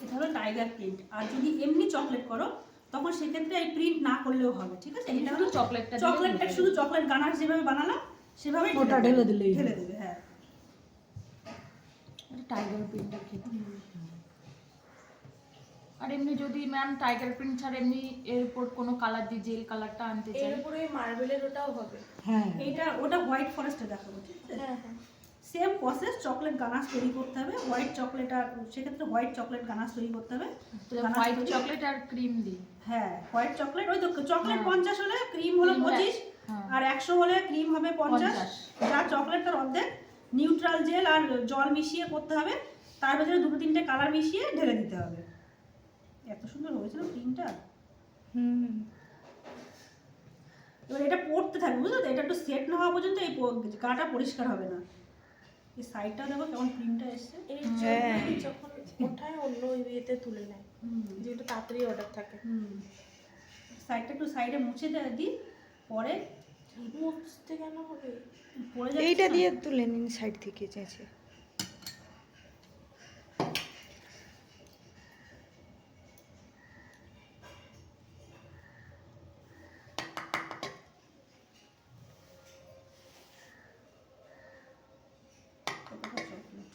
এটা হলো tiger print. আর যদি এমনি চকলেট করো তখন সেক্ষেত্রে এই প্রিন্ট না করলেও হবে, ঠিক আছে? এটা হলো চকলেটটা শুধু চকলেট গানাশ যেভাবে বানালাম সেভাবেই ওটা ঢেলে দিলেই ঢেলে দেবে। হ্যাঁ, টাইগার প্রিন্টের ক্ষেত্রে। আর এমনি যদি ম্যাম টাইগার প্রিন্ট ছাড়া এমনি এরপর কোনো কালার দিয়ে জেল কালারটা আনতে চাই, এর উপরে মার্বেলের ওটাও হবে। হ্যাঁ, এইটা ওটা হোয়াইট ফরেস্টে দেখাবো, ঠিক আছে? হ্যাঁ হ্যাঁ, সেম প্রসেস, চকলেট গানাশ তৈরি করতে হবে, হোয়াইট চকলেট। আর সেক্ষেত্রে হোয়াইট চকলেট গানাশ তৈরি করতে হবে। হোয়াইট চকলেট আর ক্রিম দিই। হ্যাঁ, হোয়াইট চকলেট, ওই তো চকলেট হ্যাঁ। 50 হলে ক্রিম হলো 25, হ্যাঁ। আর 100 হলে ক্রিম হবে 50। যা চকলেট তার অর্ধেক, নিউট্রাল জেল আর জল মিশিয়ে করতে হবে। তার ভেতরে দুটো তিনটে কালার মিশিয়ে ঢেলে দিতে হবে। এত সুন্দর হয়েছিল ক্রিমটা। এবার এটা পড়তে থাকবে, বুঝলো তো? এটা একটু সেট না হওয়া পর্যন্ত এই গাটা পরিষ্কার হবে না। এই সাইডটা দেখো কেমন প্রিন্টটা এসছে। এই জন্য যখন ওঠায় অন্য ইয়েতে তুলে নেয়, যেটা তাড়াতাড়ি অর্ডার থাকে। সাইডটা একটু সাইডে মুছে দিই, পরে মুছতে কেন হবে? পরে যাচ্ছে এইটা না। দিয়ে তুলে নিন সাইড থেকে চেঁচে। কতটা চকলেট।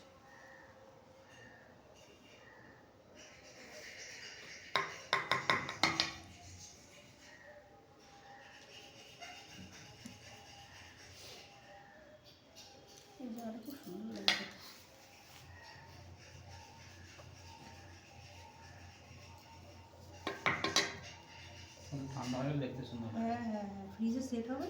এই জায়গাটা খুব সুন্দর লাগছে। ঠান্ডা হয়ে গেলে দেখতে সুন্দর লাগে। হ্যাঁ হ্যাঁ হ্যাঁ, ফ্রিজে সেট হবে।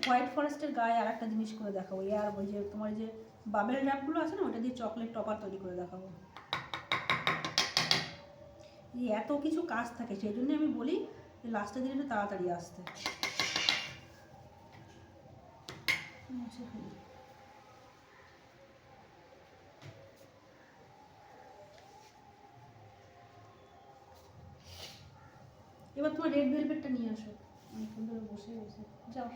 হোয়াইট ফরেস্টের গায়ে আর একটা জিনিস করে দেখাবো, আর ওই যে তোমার যে বাবেল র্যাপগুলো আছে না, ওটা দিয়ে চকলেট টপার তৈরি করে দেখাবো। এই এত কিছু কাজ থাকে, সেই জন্য আমি বলি লাস্টের দিনে একটু তাড়াতাড়ি আসতে। এবার তোমার রেড ভেলভেটটা নিয়ে আসো, অনেকক্ষণ ধরে বসে যাও।